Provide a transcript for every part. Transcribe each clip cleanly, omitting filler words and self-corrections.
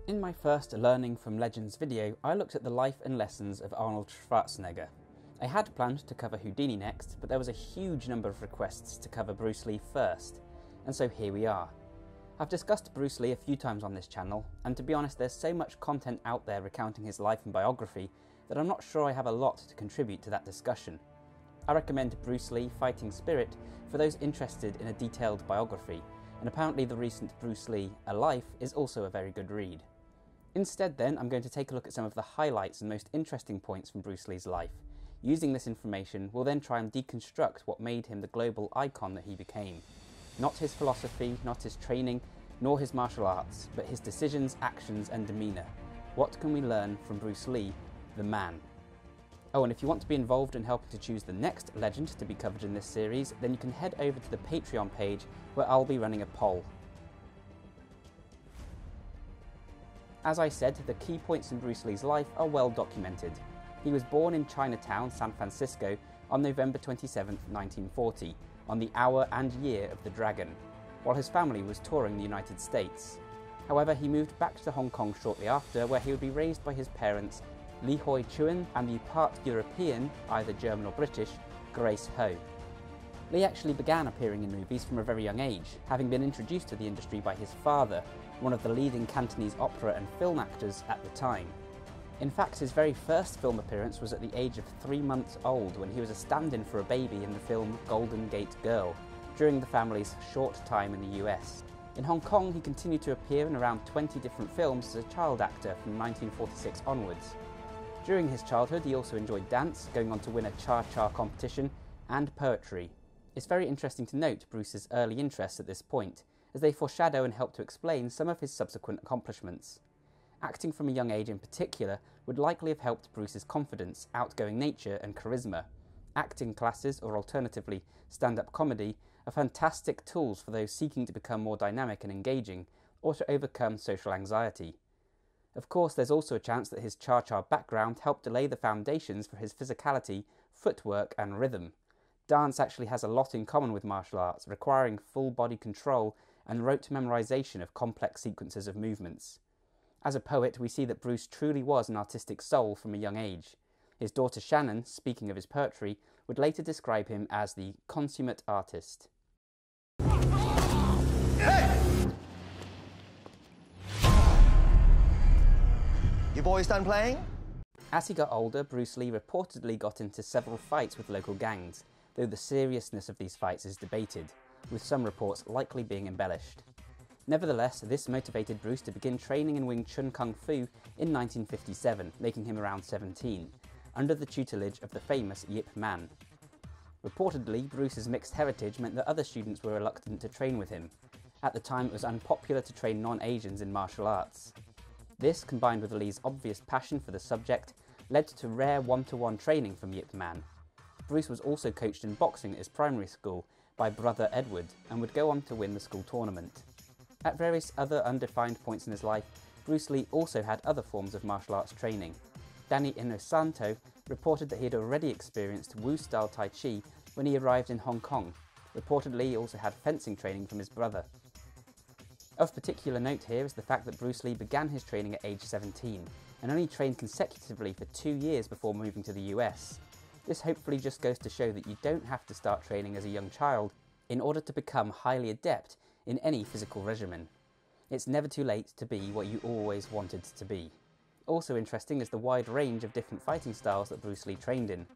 In my first Learning from Legends video, I looked at the life and lessons of Arnold Schwarzenegger. I had planned to cover Houdini next, but there was a huge number of requests to cover Bruce Lee first, and so here we are. I've discussed Bruce Lee a few times on this channel, and to be honest there's so much content out there recounting his life and biography that I'm not sure I have a lot to contribute to that discussion. I recommend Bruce Lee Fighting Spirit for those interested in a detailed biography, and apparently the recent Bruce Lee A Life is also a very good read. Instead then, I'm going to take a look at some of the highlights and most interesting points from Bruce Lee's life. Using this information, we'll then try and deconstruct what made him the global icon that he became. Not his philosophy, not his training, nor his martial arts, but his decisions, actions and demeanour. What can we learn from Bruce Lee, the man? Oh, and if you want to be involved in helping to choose the next legend to be covered in this series, then you can head over to the Patreon page where I'll be running a poll. As I said, the key points in Bruce Lee's life are well documented. He was born in Chinatown, San Francisco on November 27, 1940, on the hour and year of the Dragon, while his family was touring the United States. However, he moved back to Hong Kong shortly after, where he would be raised by his parents Li Hoi Chuen and the part European, either German or British, Grace Ho. Lee actually began appearing in movies from a very young age, having been introduced to the industry by his father, one of the leading Cantonese opera and film actors at the time. In fact, his very first film appearance was at the age of 3 months old when he was a stand-in for a baby in the film Golden Gate Girl, during the family's short time in the US. In Hong Kong, he continued to appear in around 20 different films as a child actor from 1946 onwards. During his childhood, he also enjoyed dance, going on to win a cha-cha competition, and poetry. It's very interesting to note Bruce's early interests at this point, as they foreshadow and help to explain some of his subsequent accomplishments. Acting from a young age in particular would likely have helped Bruce's confidence, outgoing nature and charisma. Acting classes, or alternatively stand-up comedy, are fantastic tools for those seeking to become more dynamic and engaging, or to overcome social anxiety. Of course, there's also a chance that his cha-cha background helped lay the foundations for his physicality, footwork and rhythm. Dance actually has a lot in common with martial arts, requiring full body control and rote memorization of complex sequences of movements. As a poet, we see that Bruce truly was an artistic soul from a young age. His daughter Shannon, speaking of his poetry, would later describe him as the consummate artist. Hey! You boys done playing? As he got older, Bruce Lee reportedly got into several fights with local gangs, though the seriousness of these fights is debated, with some reports likely being embellished. Nevertheless, this motivated Bruce to begin training in Wing Chun Kung Fu in 1957, making him around 17, under the tutelage of the famous Yip Man. Reportedly, Bruce's mixed heritage meant that other students were reluctant to train with him. At the time, it was unpopular to train non-Asians in martial arts. This, combined with Lee's obvious passion for the subject, led to rare one-to-one training from Yip Man. Bruce was also coached in boxing at his primary school by brother Edward, and would go on to win the school tournament. At various other undefined points in his life, Bruce Lee also had other forms of martial arts training. Danny Inosanto reported that he had already experienced Wu-style Tai Chi when he arrived in Hong Kong. Reportedly, he also had fencing training from his brother. Of particular note here is the fact that Bruce Lee began his training at age 17, and only trained consecutively for 2 years before moving to the US. This hopefully just goes to show that you don't have to start training as a young child in order to become highly adept in any physical regimen. It's never too late to be what you always wanted to be. Also interesting is the wide range of different fighting styles that Bruce Lee trained in.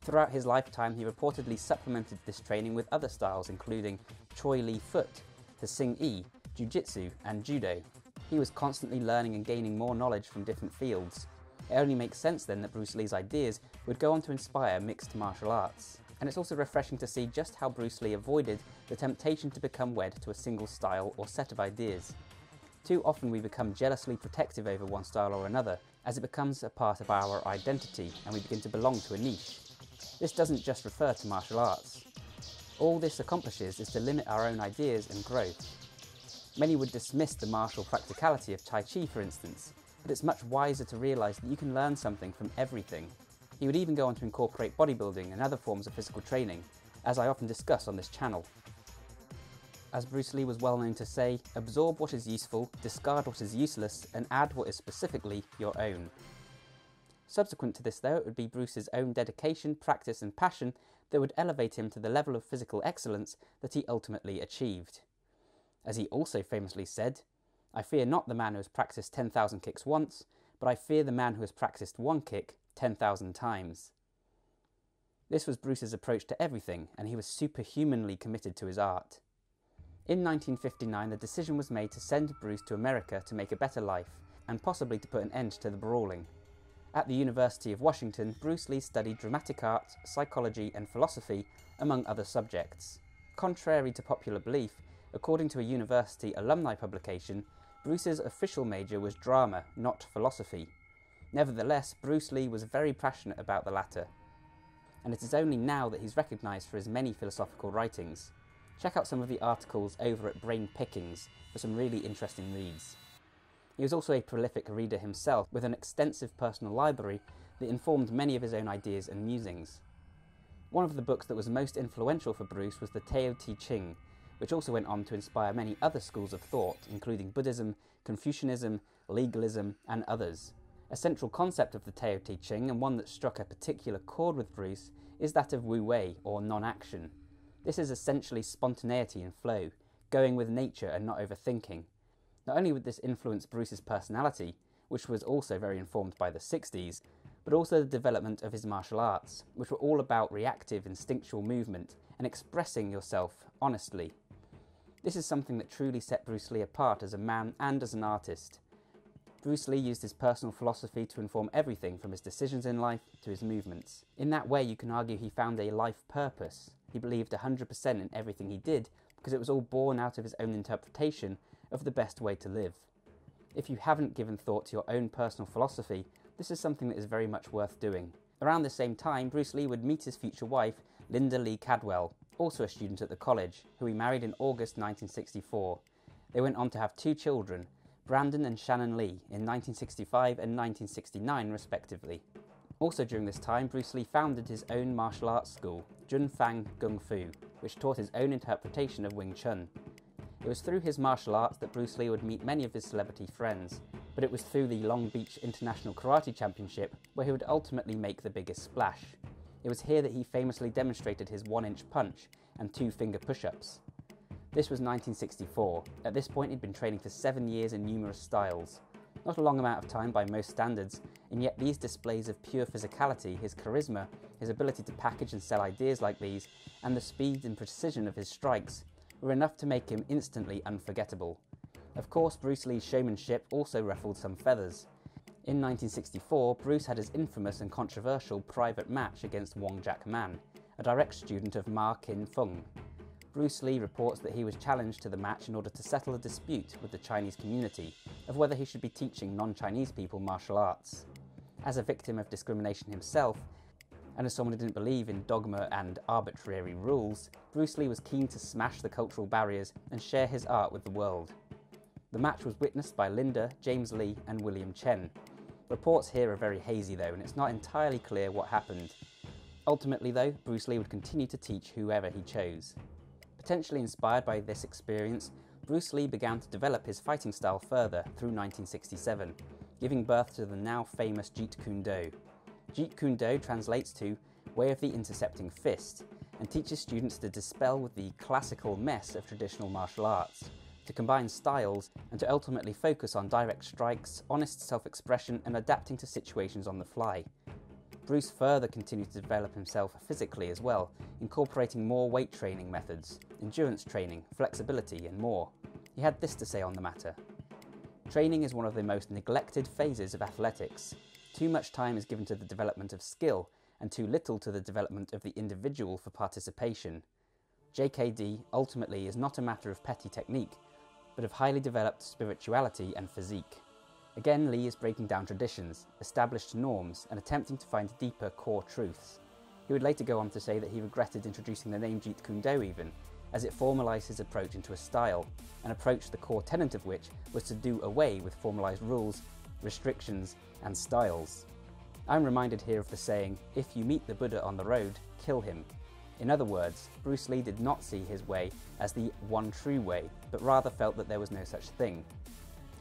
Throughout his lifetime, he reportedly supplemented this training with other styles including Choi Lee Foot, the Sing Yi, Jiu-Jitsu and Judo. He was constantly learning and gaining more knowledge from different fields. It only makes sense then that Bruce Lee's ideas would go on to inspire mixed martial arts. And it's also refreshing to see just how Bruce Lee avoided the temptation to become wed to a single style or set of ideas. Too often we become jealously protective over one style or another, as it becomes a part of our identity and we begin to belong to a niche. This doesn't just refer to martial arts. All this accomplishes is to limit our own ideas and growth. Many would dismiss the martial practicality of Tai Chi, for instance, but it's much wiser to realise that you can learn something from everything. He would even go on to incorporate bodybuilding and other forms of physical training, as I often discuss on this channel. As Bruce Lee was well known to say, absorb what is useful, discard what is useless, and add what is specifically your own. Subsequent to this though, it would be Bruce's own dedication, practice and passion that would elevate him to the level of physical excellence that he ultimately achieved. As he also famously said, "I fear not the man who has practiced 10,000 kicks once, but I fear the man who has practiced one kick 10,000 times." This was Bruce's approach to everything, and he was superhumanly committed to his art. In 1959, the decision was made to send Bruce to America to make a better life, and possibly to put an end to the brawling. At the University of Washington, Bruce Lee studied dramatic art, psychology and philosophy, among other subjects. Contrary to popular belief, according to a university alumni publication, Bruce's official major was drama, not philosophy. Nevertheless, Bruce Lee was very passionate about the latter, and it is only now that he's recognised for his many philosophical writings. Check out some of the articles over at Brain Pickings for some really interesting reads. He was also a prolific reader himself, with an extensive personal library that informed many of his own ideas and musings. One of the books that was most influential for Bruce was the Tao Te Ching, which also went on to inspire many other schools of thought, including Buddhism, Confucianism, legalism, and others. A central concept of the Tao Te Ching, and one that struck a particular chord with Bruce, is that of Wu Wei, or non-action. This is essentially spontaneity and flow, going with nature and not overthinking. Not only would this influence Bruce's personality, which was also very informed by the 60s, but also the development of his martial arts, which were all about reactive, instinctual movement and expressing yourself honestly. This is something that truly set Bruce Lee apart as a man and as an artist. Bruce Lee used his personal philosophy to inform everything from his decisions in life to his movements. In that way, you can argue he found a life purpose. He believed 100% in everything he did because it was all born out of his own interpretation of the best way to live. If you haven't given thought to your own personal philosophy, this is something that is very much worth doing. Around the same time, Bruce Lee would meet his future wife, Linda Lee Cadwell, also a student at the college, who he married in August 1964. They went on to have 2 children, Brandon and Shannon Lee, in 1965 and 1969 respectively. Also during this time, Bruce Lee founded his own martial arts school, Junfang Gung Fu, which taught his own interpretation of Wing Chun. It was through his martial arts that Bruce Lee would meet many of his celebrity friends, but it was through the Long Beach International Karate Championship where he would ultimately make the biggest splash. It was here that he famously demonstrated his 1-inch punch and 2-finger push-ups. This was 1964. At this point he'd been training for 7 years in numerous styles. Not a long amount of time by most standards, and yet these displays of pure physicality, his charisma, his ability to package and sell ideas like these, and the speed and precision of his strikes were enough to make him instantly unforgettable. Of course, Bruce Lee's showmanship also ruffled some feathers. In 1964, Bruce had his infamous and controversial private match against Wong Jack Man, a direct student of Ma Kin Fung. Bruce Lee reports that he was challenged to the match in order to settle a dispute with the Chinese community of whether he should be teaching non-Chinese people martial arts. As a victim of discrimination himself, and as someone who didn't believe in dogma and arbitrary rules, Bruce Lee was keen to smash the cultural barriers and share his art with the world. The match was witnessed by Linda, James Lee and William Chen. Reports here are very hazy though, and it's not entirely clear what happened. Ultimately though, Bruce Lee would continue to teach whoever he chose. Potentially inspired by this experience, Bruce Lee began to develop his fighting style further through 1967, giving birth to the now famous Jeet Kune Do. Jeet Kune Do translates to Way of the Intercepting Fist, and teaches students to dispel with the classical mess of traditional martial arts, to combine styles, and to ultimately focus on direct strikes, honest self-expression, and adapting to situations on the fly. Bruce further continued to develop himself physically as well, incorporating more weight training methods, endurance training, flexibility, and more. He had this to say on the matter. Training is one of the most neglected phases of athletics. Too much time is given to the development of skill, and too little to the development of the individual for participation. JKD ultimately is not a matter of petty technique, but of highly developed spirituality and physique. Again, Lee is breaking down traditions, established norms, and attempting to find deeper core truths. He would later go on to say that he regretted introducing the name Jeet Kune Do even, as it formalised his approach into a style, an approach the core tenet of which was to do away with formalised rules, restrictions, and styles. I'm reminded here of the saying, if you meet the Buddha on the road, kill him. In other words, Bruce Lee did not see his way as the one true way, but rather felt that there was no such thing.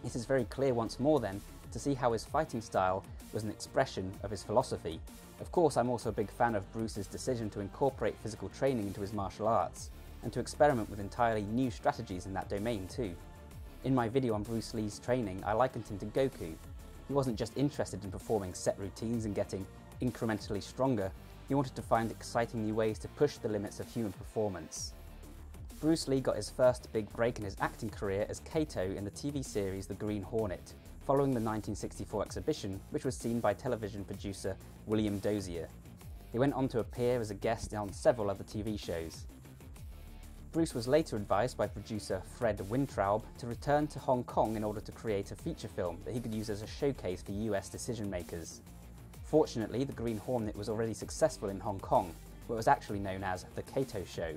It is very clear once more then to see how his fighting style was an expression of his philosophy. Of course, I'm also a big fan of Bruce's decision to incorporate physical training into his martial arts, and to experiment with entirely new strategies in that domain too. In my video on Bruce Lee's training, I likened him to Goku. He wasn't just interested in performing set routines and getting incrementally stronger, he wanted to find exciting new ways to push the limits of human performance. Bruce Lee got his first big break in his acting career as Kato in the TV series The Green Hornet, following the 1964 exhibition, which was seen by television producer William Dozier. He went on to appear as a guest on several other TV shows. Bruce was later advised by producer Fred Wintraub to return to Hong Kong in order to create a feature film that he could use as a showcase for US decision makers. Fortunately, The Green Hornet was already successful in Hong Kong, where it was actually known as The Kato Show.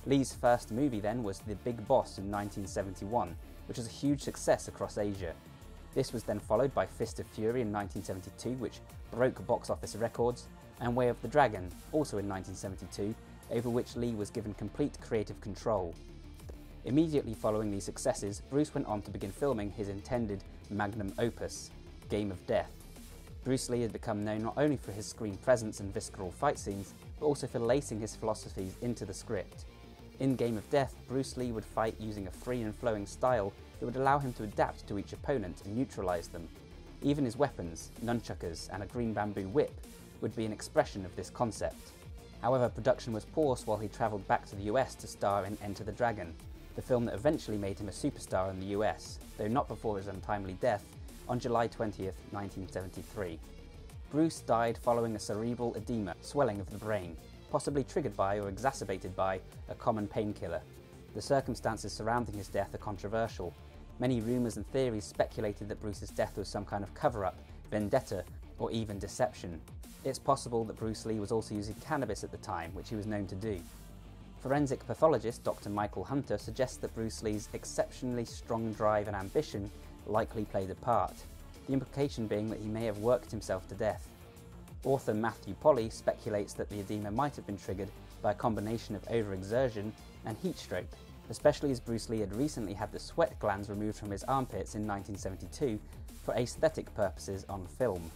Lee's first movie then was The Big Boss in 1971, which was a huge success across Asia. This was then followed by Fist of Fury in 1972, which broke box office records, and Way of the Dragon, also in 1972, over which Lee was given complete creative control. Immediately following these successes, Bruce went on to begin filming his intended magnum opus, Game of Death. Bruce Lee had become known not only for his screen presence and visceral fight scenes, but also for lacing his philosophies into the script. In Game of Death, Bruce Lee would fight using a free and flowing style that would allow him to adapt to each opponent and neutralise them. Even his weapons, nunchuckers and a green bamboo whip, would be an expression of this concept. However, production was paused while he travelled back to the US to star in Enter the Dragon, the film that eventually made him a superstar in the US, though not before his untimely death on July 20th, 1973. Bruce died following a cerebral edema, swelling of the brain, possibly triggered by or exacerbated by a common painkiller. The circumstances surrounding his death are controversial. Many rumours and theories speculated that Bruce's death was some kind of cover-up, vendetta, or even deception. It's possible that Bruce Lee was also using cannabis at the time, which he was known to do. Forensic pathologist Dr. Michael Hunter suggests that Bruce Lee's exceptionally strong drive and ambition likely played a part, the implication being that he may have worked himself to death. Author Matthew Polly speculates that the edema might have been triggered by a combination of overexertion and heat stroke, especially as Bruce Lee had recently had the sweat glands removed from his armpits in 1972 for aesthetic purposes on film.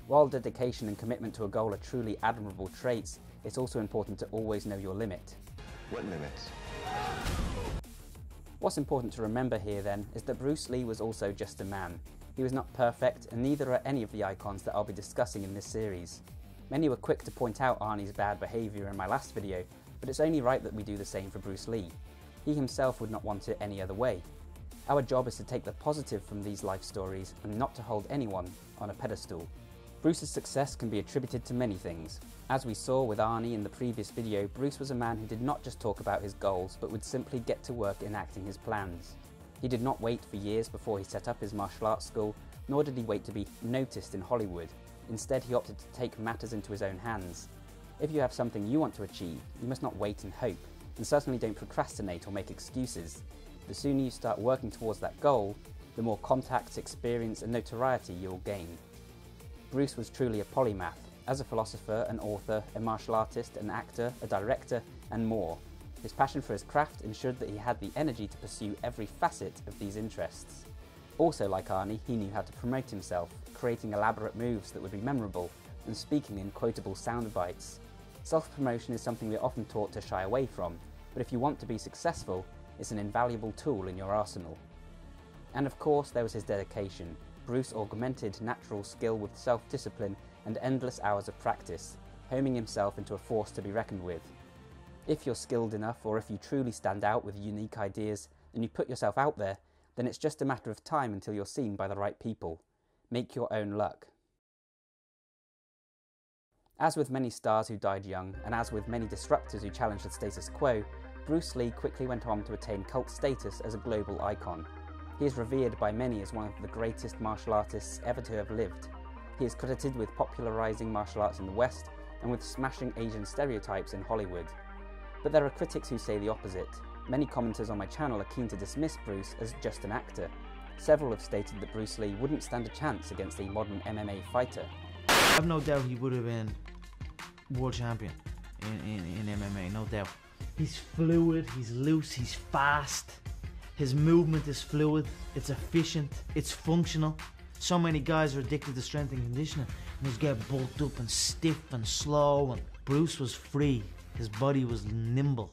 While dedication and commitment to a goal are truly admirable traits, it's also important to always know your limit. What limits? What's important to remember here then is that Bruce Lee was also just a man. He was not perfect, and neither are any of the icons that I'll be discussing in this series. Many were quick to point out Arnie's bad behaviour in my last video, but it's only right that we do the same for Bruce Lee. He himself would not want it any other way. Our job is to take the positive from these life stories and not to hold anyone on a pedestal. Bruce's success can be attributed to many things. As we saw with Arnie in the previous video, Bruce was a man who did not just talk about his goals, but would simply get to work enacting his plans. He did not wait for years before he set up his martial arts school, nor did he wait to be noticed in Hollywood. Instead, he opted to take matters into his own hands. If you have something you want to achieve, you must not wait and hope, and certainly don't procrastinate or make excuses. The sooner you start working towards that goal, the more contacts, experience and notoriety you'll gain. Bruce was truly a polymath, as a philosopher, an author, a martial artist, an actor, a director, and more. His passion for his craft ensured that he had the energy to pursue every facet of these interests. Also, like Arnie, he knew how to promote himself, creating elaborate moves that would be memorable, and speaking in quotable sound bites. Self-promotion is something we're often taught to shy away from, but if you want to be successful, it's an invaluable tool in your arsenal. And of course, there was his dedication. Bruce augmented natural skill with self-discipline and endless hours of practice, homing himself into a force to be reckoned with. If you're skilled enough, or if you truly stand out with unique ideas, and you put yourself out there, then it's just a matter of time until you're seen by the right people. Make your own luck. As with many stars who died young, and as with many disruptors who challenged the status quo, Bruce Lee quickly went on to attain cult status as a global icon. He is revered by many as one of the greatest martial artists ever to have lived. He is credited with popularising martial arts in the West and with smashing Asian stereotypes in Hollywood. But there are critics who say the opposite. Many commenters on my channel are keen to dismiss Bruce as just an actor. Several have stated that Bruce Lee wouldn't stand a chance against a modern MMA fighter. I have no doubt he would have been world champion in MMA, no doubt. He's fluid, he's loose, he's fast. His movement is fluid, it's efficient, it's functional. So many guys are addicted to strength and conditioning and just get bulked up and stiff and slow, and Bruce was free. His body was nimble.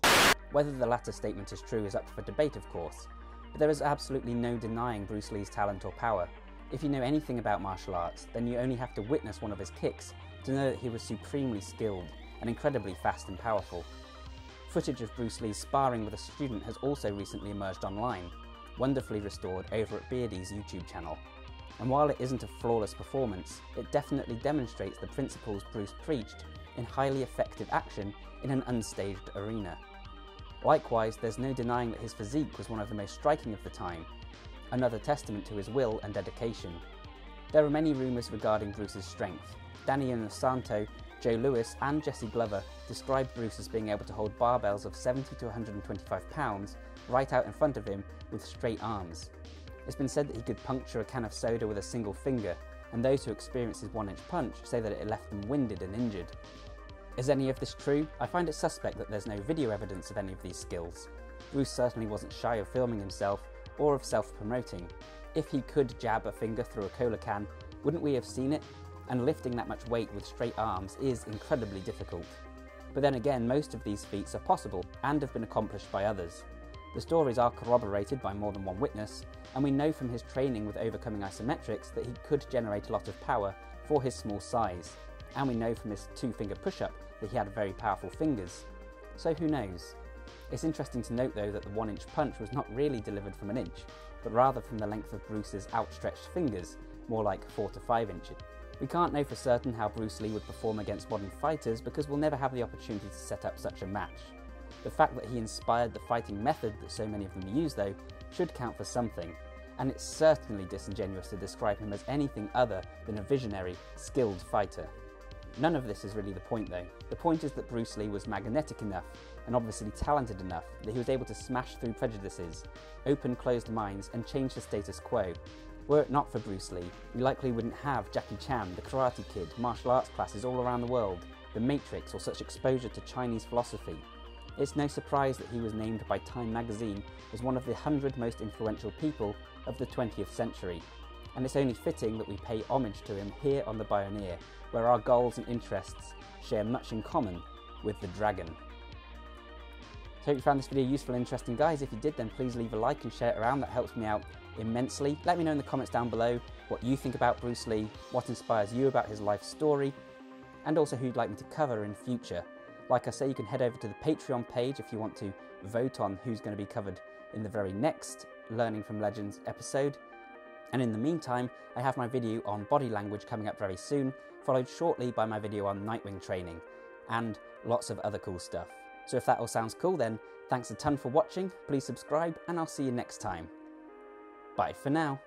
Whether the latter statement is true is up for debate, of course, but there is absolutely no denying Bruce Lee's talent or power. If you know anything about martial arts, then you only have to witness one of his kicks to know that he was supremely skilled and incredibly fast and powerful. Footage of Bruce Lee's sparring with a student has also recently emerged online, wonderfully restored over at Beardy's YouTube channel. And while it isn't a flawless performance, it definitely demonstrates the principles Bruce preached in highly effective action in an unstaged arena. Likewise, there's no denying that his physique was one of the most striking of the time, another testament to his will and dedication. There are many rumours regarding Bruce's strength. Danny Inosanto, Joe Louis and Jesse Glover described Bruce as being able to hold barbells of 70 to 125 pounds right out in front of him with straight arms. It's been said that he could puncture a can of soda with a single finger, and those who experienced his one-inch punch say that it left them winded and injured. Is any of this true? I find it suspect that there's no video evidence of any of these skills. Bruce certainly wasn't shy of filming himself or of self-promoting. If he could jab a finger through a cola can, wouldn't we have seen it? And lifting that much weight with straight arms is incredibly difficult. But then again, most of these feats are possible and have been accomplished by others. The stories are corroborated by more than one witness, and we know from his training with overcoming isometrics that he could generate a lot of power for his small size. And we know from his two-finger push-up that he had very powerful fingers. So who knows? It's interesting to note though that the one-inch punch was not really delivered from an inch, but rather from the length of Bruce's outstretched fingers, more like 4 to 5 inches. We can't know for certain how Bruce Lee would perform against modern fighters because we'll never have the opportunity to set up such a match. The fact that he inspired the fighting method that so many of them use though should count for something, and it's certainly disingenuous to describe him as anything other than a visionary, skilled fighter. None of this is really the point though. The point is that Bruce Lee was magnetic enough and obviously talented enough that he was able to smash through prejudices, open closed minds and change the status quo. Were it not for Bruce Lee, we likely wouldn't have Jackie Chan, the Karate Kid, martial arts classes all around the world, The Matrix or such exposure to Chinese philosophy. It's no surprise that he was named by Time magazine as one of the 100 most influential people of the 20th century. And it's only fitting that we pay homage to him here on The Bioneer, where our goals and interests share much in common with the Dragon. So hope you found this video useful and interesting, guys. If you did, then please leave a like and share it around. That helps me out immensely. Let me know in the comments down below what you think about Bruce Lee, what inspires you about his life story, and also who you'd like me to cover in future. Like I say, you can head over to the Patreon page if you want to vote on who's going to be covered in the very next Learning from Legends episode. And in the meantime, I have my video on body language coming up very soon, followed shortly by my video on Nightwing training, and lots of other cool stuff. So if that all sounds cool, then thanks a ton for watching, please subscribe, and I'll see you next time. Bye for now.